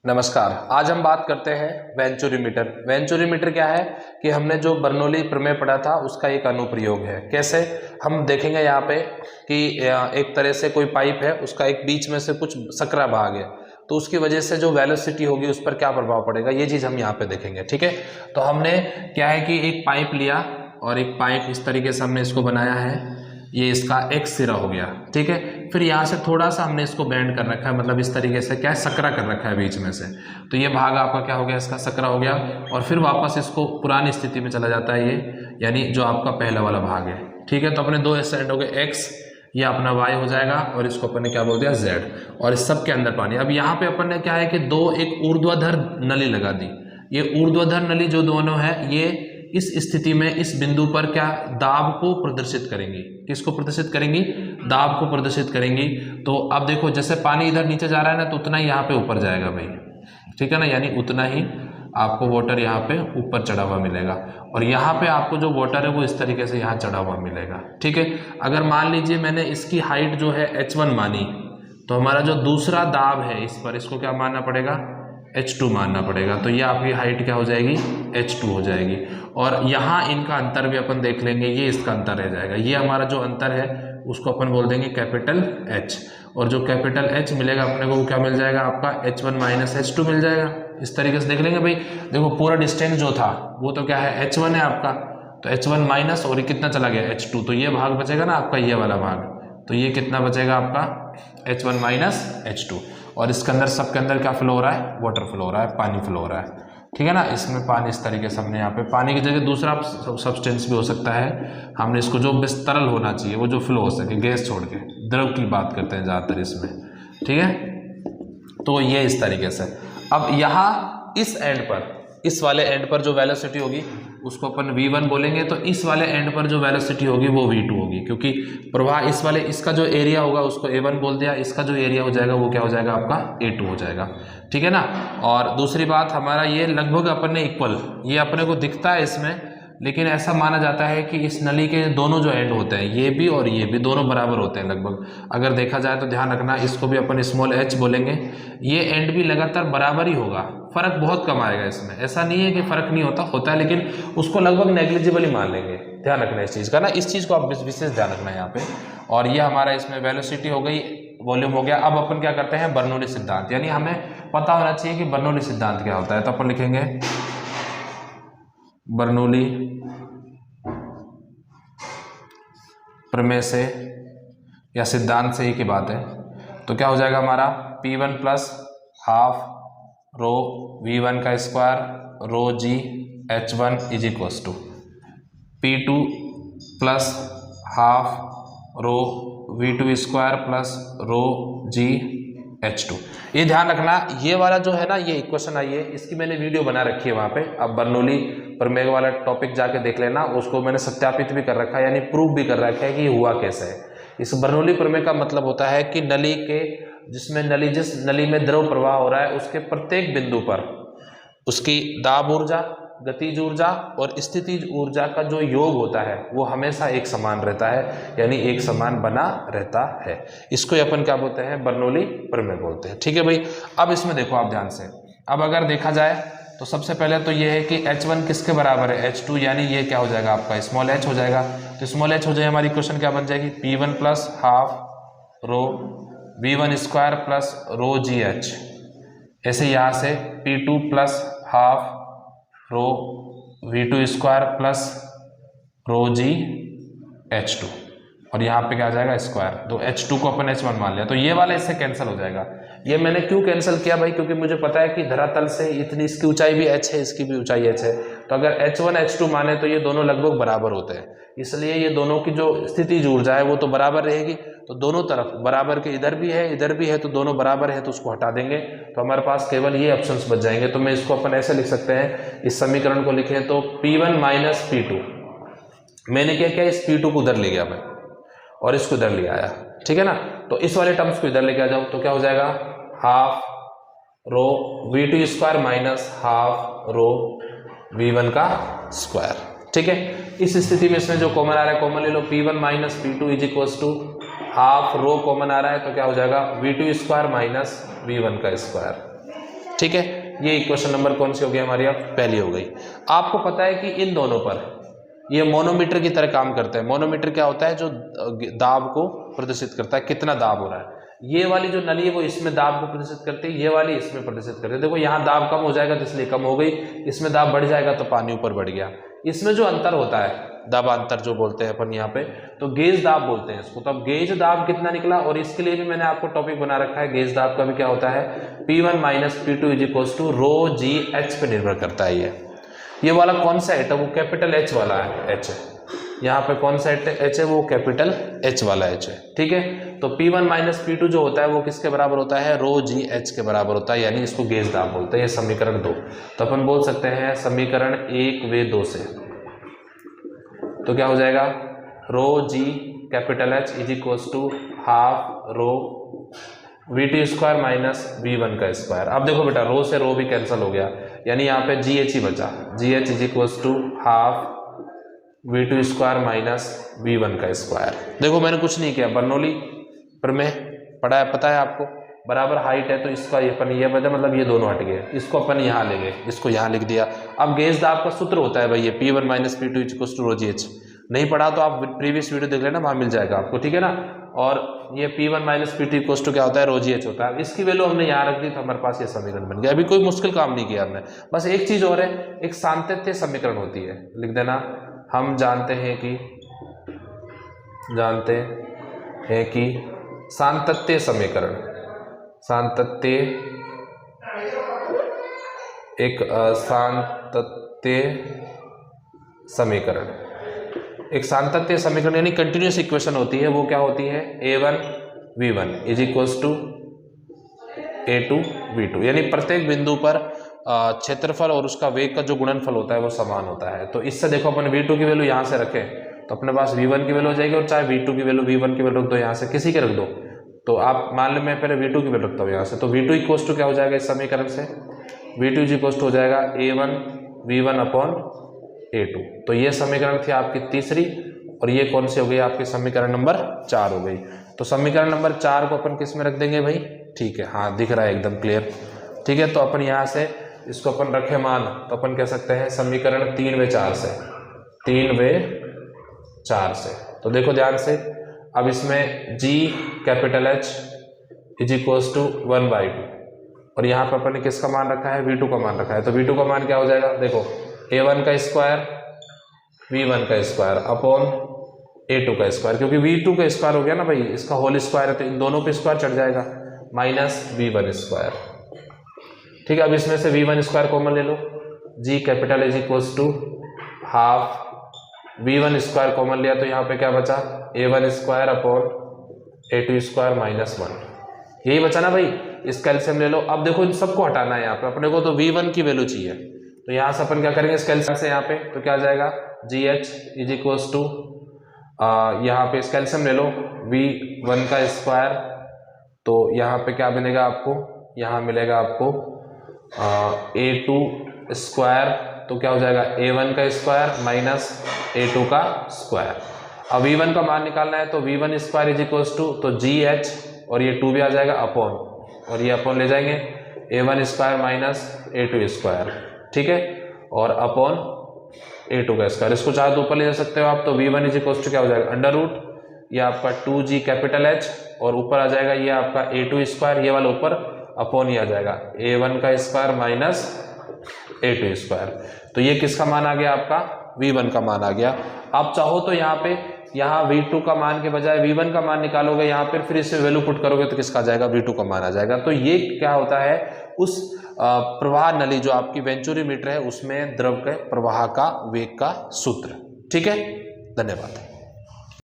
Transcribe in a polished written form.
नमस्कार। आज हम बात करते हैं वेंचुरीमीटर। वेंचुरीमीटर क्या है कि हमने जो बर्नौली प्रमेय पढ़ा था उसका एक अनुप्रयोग है। कैसे हम देखेंगे यहाँ पे कि एक तरह से कोई पाइप है, उसका एक बीच में से कुछ सकरा भाग है, तो उसकी वजह से जो वेलोसिटी होगी उस पर क्या प्रभाव पड़ेगा, ये चीज़ हम यहाँ पे देखेंगे। ठीक है, तो हमने क्या है कि एक पाइप लिया और एक पाइप इस तरीके से हमने इसको बनाया है, ये इसका एक सिरा हो गया। ठीक है, फिर यहाँ से थोड़ा सा हमने इसको बेंड कर रखा है, मतलब इस तरीके से क्या है, सकरा कर रखा है बीच में से, तो ये भाग आपका क्या हो गया, इसका सकरा हो गया। और फिर वापस इसको पुरानी स्थिति में चला जाता है ये, यानी जो आपका पहला वाला भाग है। ठीक है, तो अपने दो एंड हो गए एक्स, ये अपना वाई हो जाएगा और इसको अपन ने क्या बोल दिया जेड, और इस सब के अंदर पानी। अब यहाँ पे अपन ने क्या है कि एक ऊर्ध्वाधर नली लगा दी। ये ऊर्ध्वाधर नली जो दोनों है ये इस स्थिति में इस बिंदु पर क्या दाब को प्रदर्शित करेंगी। किसको प्रदर्शित करेंगी? दाब को प्रदर्शित करेंगी। तो अब देखो, जैसे पानी इधर नीचे जा रहा है ना, तो उतना ही यहाँ पे ऊपर जाएगा भाई। ठीक है ना, यानी उतना ही आपको वाटर यहाँ पे ऊपर चढ़ा हुआ मिलेगा, और यहाँ पे आपको जो वाटर है वो इस तरीके से यहाँ चढ़ा हुआ मिलेगा। ठीक है, अगर मान लीजिए मैंने इसकी हाइट जो है h1 मानी, तो हमारा जो दूसरा दाब है इस पर, इसको क्या मानना पड़ेगा? h2 मानना पड़ेगा। तो ये आपकी हाइट क्या हो जाएगी? h2 हो जाएगी। और यहाँ इनका अंतर भी अपन देख लेंगे, ये इसका अंतर रह जाएगा। ये हमारा जो अंतर है उसको अपन बोल देंगे कैपिटल H, और जो कैपिटल H मिलेगा अपने को वो क्या मिल जाएगा? आपका h1 माइनस h2 मिल जाएगा। इस तरीके से देख लेंगे भाई। देखो पूरा डिस्टेंस जो था वो तो क्या है, h1 है आपका, तो h1 माइनस, और ये कितना चला गया? h2, तो ये भाग बचेगा ना आपका, ये वाला भाग, तो ये कितना बचेगा आपका? h1 minus h2। और इसके अंदर, सबके अंदर क्या फ्लो हो रहा है? वाटर फ्लो हो रहा है, पानी फ्लो हो रहा है। ठीक है ना, इसमें पानी इस तरीके से हमने यहाँ पे, पानी की जगह दूसरा सब्सटेंस भी हो सकता है। हमने इसको जो बस तरल होना चाहिए, वो जो फ्लो हो सके, गैस छोड़ के, द्रव की बात करते हैं ज़्यादातर इसमें। ठीक है, तो ये इस तरीके से। अब यहाँ इस एंड पर, इस वाले एंड पर जो वेलोसिटी होगी उसको अपन v1 बोलेंगे, तो इस वाले एंड पर जो वेलोसिटी होगी वो v2 होगी, क्योंकि प्रवाह इस वाले, इसका जो एरिया होगा उसको a1 बोल दिया, इसका जो एरिया हो जाएगा वो क्या हो जाएगा आपका? a2 हो जाएगा। ठीक है ना। और दूसरी बात, हमारा ये लगभग अपन ने इक्वल, ये अपने को दिखता है इसमें, लेकिन ऐसा माना जाता है कि इस नली के दोनों जो एंड होते हैं, ये भी और ये भी, दोनों बराबर होते हैं लगभग। अगर देखा जाए तो ध्यान रखना, इसको भी अपन स्मॉल h बोलेंगे। ये एंड भी लगातार बराबर ही होगा, फर्क बहुत कम आएगा इसमें। ऐसा नहीं है कि फर्क नहीं होता, होता है, लेकिन उसको लगभग नेग्लिजिबल ही मान लेंगे। ध्यान रखना इस चीज़ का ना, इस चीज़ को आप विशेष ध्यान रखना यहाँ पे। और ये हमारा इसमें वेलोसिटी हो गई, वॉल्यूम हो गया। अब अपन क्या करते हैं? बर्नौली सिद्धांत, यानी हमें पता होना चाहिए कि बर्नौली सिद्धांत क्या होता है। तो अपन लिखेंगे बर्नौली प्रमेय से या सिद्धांत से ही की बात है, तो क्या हो जाएगा हमारा? P1 plus half rho V1 का square rho g H1 is equals to P2 plus half rho V2 square plus rho ji H2। ये ध्यान रखना, ये वाला जो है ना, ये इक्वेशन आई है, इसकी मैंने वीडियो बना रखी है वहाँ पे। अब बर्नौली प्रमेय वाला टॉपिक जाके देख लेना, उसको मैंने सत्यापित भी कर रखा है, यानी प्रूव भी कर रखा है कि ये हुआ कैसे है। इस बर्नौली प्रमेय का मतलब होता है कि नली के, जिस नली में द्रव प्रवाह हो रहा है उसके प्रत्येक बिंदु पर उसकी दाब ऊर्जा, गतिज ऊर्जा और स्थितिज ऊर्जा का जो योग होता है वो हमेशा एक समान रहता है, यानी एक समान बना रहता है। इसको अपन क्या बोलते हैं? बर्नौली प्रमेय बोलते हैं। ठीक है भाई। अब इसमें देखो आप ध्यान से, अब अगर देखा जाए तो सबसे पहले तो ये है कि h1 किसके बराबर है? h2, यानी ये क्या हो जाएगा आपका? स्मॉल h हो जाएगा। तो स्मॉल h हो जाए, हमारी इक्वेशन क्या बन जाएगी? P1 plus half rho V1 square plus rho जी एच। ऐसे यहाँ से P2 plus half rho V2 square plus rho जी H2, और यहाँ पे क्या आ जाएगा? स्क्वायर। तो H2 को अपन H1 मान लिया, तो ये वाला इससे कैंसिल हो जाएगा। ये मैंने क्यों कैंसिल किया भाई? क्योंकि मुझे पता है कि धरातल से इतनी, इसकी ऊंचाई भी h है, इसकी भी ऊंचाई h है, तो अगर H1 H2 माने तो ये दोनों लगभग बराबर होते हैं, इसलिए ये दोनों की जो स्थितिज ऊर्जा है वो तो बराबर रहेगी। तो दोनों तरफ बराबर के, इधर भी है इधर भी है, तो दोनों बराबर है, तो उसको हटा देंगे, तो हमारे पास केवल ये ऑप्शंस बच जाएंगे। तो मैं इसको अपन ऐसे लिख सकते हैं, इस समीकरण को लिखें तो P1 माइनस P2, मैंने क्या किया? इस P2 को उधर ले गया मैं और इसको इधर ले आया। ठीक है ना, तो इस वाले टर्म्स को इधर लेके आ जाओ, तो क्या हो जाएगा? Half rho V2 square minus half rho V1 का स्क्वायर। ठीक है, इस स्थिति में इसमें जो कॉमन आ रहा है कॉमन ले लो, P1 minus P2 is equals to half rho common आ रहा है, तो क्या हो जाएगा? V2 स्क्वायर माइनस V1 का स्क्वायर। ठीक है, ये इक्वेशन नंबर कौन सी हो गई हमारी, अब पहली हो गई। आपको पता है कि इन दोनों पर ये मोनोमीटर की तरह काम करते हैं। मोनोमीटर क्या होता है, जो दाब को प्रदर्शित करता है, कितना दाब हो रहा है। ये वाली जो नली है वो इसमें दाब को प्रदर्शित करती है, ये वाली इसमें प्रदर्शित करती है। देखो यहाँ दाब कम हो जाएगा तो इसलिए कम हो गई, इसमें दाब बढ़ जाएगा तो पानी ऊपर बढ़ गया। इसमें जो अंतर होता है, दाबांतर जो बोलते हैं अपन यहाँ पे, तो गेज दाब बोलते हैं इसको। तो अब गेज दाब कितना निकला, और इसके लिए भी मैंने आपको टॉपिक बना रखा है। गेज दाब का भी क्या होता है, P1 minus P2 is equals to rho ji h पे निर्भर करता है। ये वाला कौन सा एच है, वो कैपिटल एच वाला है, एच है यहाँ पे। कौन सा एच है, वो कैपिटल एच वाला एच है, ठीक है। तो P1 माइनस P2 जो होता है वो किसके बराबर होता है, रो जी एच के बराबर होता है, यानी इसको गेज दाब बोलते हैं। ये समीकरण 2। तो अपन बोल सकते हैं समीकरण 1 व 2 से, तो क्या हो जाएगा, rho G capital H is equals to half rho V2 square minus V1 का स्क्वायर। अब देखो बेटा, रो से रो भी कैंसिल हो गया, यानी यहाँ पे जी एच ही बचा। G h is equals to half V2 square minus V1 का स्क्वायर। देखो मैंने कुछ नहीं किया, बर्नौली प्रमेय पढ़ा है, पता है आपको, बराबर हाइट है तो इसका अपन ये मतलब ये दोनों हट गए, इसको अपन यहाँ ले गए, इसको यहाँ लिख दिया। अब गेज दाब का सूत्र होता है भाई ये P1 minus P2 equals to rho ji h. नहीं पढ़ा तो आप प्रीवियस वीडियो देख लेना, वहाँ मिल जाएगा आपको, ठीक है ना। और ये P1 minus P2 equals to क्या होता है, रो जी एच होता है। इसकी वैल्यू हमने यहाँ रख दी तो हमारे पास ये समीकरण बन गया। अभी कोई मुश्किल काम नहीं किया हमने, बस एक चीज और है, एक सांतत्य समीकरण होती है, लिख देना। हम जानते हैं कि सांतत्य समीकरण, सांतत्य एक सांतत्य समीकरण, एक सांतत्य समीकरण यानी कंटिन्यूअस इक्वेशन होती है। वो क्या होती है, A1 V1 is equals to A2 V2, यानी प्रत्येक बिंदु पर क्षेत्रफल और उसका वेग का जो गुणनफल होता है वो समान होता है। तो इससे देखो अपन V2 की वैल्यू यहाँ से रखें तो अपने पास V1 की वैल्यू हो जाएगी, और चाहे V2 की वैल्यू V1 की वैल्यू रख दो, यहाँ से किसी के रख दो। तो आप मान लो मैं पहले V2 की वैल्यू रखता हूँ यहाँ से, तो V2 इक्वल्स टू क्या हो जाएगा इस समीकरण से, V2 इक्वल्स टू हो जाएगा A1 V1 अपॉन A2। तो ये समीकरण थी आपकी तीसरी, और ये कौन सी हो गई आपकी, समीकरण नंबर 4 हो गई। तो समीकरण नंबर 4 को अपन किस में रख देंगे भाई, ठीक है, हाँ दिख रहा है एकदम क्लियर, ठीक है। तो अपन यहाँ से इसको अपन रखे मान, तो अपन कह सकते हैं समीकरण 3 व 4 से, 3 व 4 से। तो देखो ध्यान से, अब इसमें G capital H is equals to 1/2, और यहाँ पर अपन ने किसका मान रखा है, V2 का मान रखा है। तो V2 का मान क्या हो जाएगा, देखो A1 का स्क्वायर V1 का स्क्वायर अपॉन A2 का स्क्वायर, क्योंकि V2 का स्क्वायर हो गया ना भाई, इसका होल स्क्वायर है तो इन दोनों पे स्क्वायर चढ़ जाएगा, माइनस V1 स्क्वायर, ठीक है। अब इसमें से V1 स्क्वायर कॉमन ले लो, G capital is equals to half V1 square common लिया तो यहाँ पे क्या बचा, A1 square upon A2 square minus 1, यही बचा ना भाई। इस कैल्शियम ले लो। अब देखो इन सबको हटाना है यहाँ पे अपने को, तो V1 की वैल्यू चाहिए, तो यहाँ से अपन क्या करेंगे इस कैल्शियम से यहाँ पे, तो क्या आ जाएगा GH इज इक्वल्स टू, यहाँ पे इस कैल्शियम ले लो V1 का स्क्वायर, तो यहाँ पे क्या बनेगा आपको, यहाँ मिलेगा आपको A2 स्क्वायर, तो क्या हो जाएगा A1 का स्क्वायर माइनस A2 का स्क्वायर। अब V1 का मान निकालना है तो V1 square is equals to, तो GH और ये 2 भी आ जाएगा अपॉन, और ये अपॉन ले जाएंगे A1 square minus A2 square, ठीक है, और अपॉन A2 का स्क्वायर। इसको चाहे तो ऊपर ले जा सकते हो आप, तो V1 इज इक्वल्स टू क्या हो जाएगा अंडर रूट, ये आपका 2G कैपिटल H, और ऊपर आ जाएगा ये आपका A2 स्क्वायर, ये वाला ऊपर अपॉन ही आ जाएगा A1 का स्क्वायर माइनस A2 स्क्वायर। तो ये किसका मान आ गया आपका, V1 का मान आ गया। आप चाहो तो यहाँ V2 का मान के बजाय V1 का मान निकालोगे यहाँ पर, फिर इसे वैल्यू पुट करोगे तो किसका आ जाएगा, V2 का मान आ जाएगा। तो ये क्या होता है, उस प्रवाह नली जो आपकी वेंचुरीमीटर है उसमें द्रव के प्रवाह का वेग का सूत्र, ठीक है। धन्यवाद।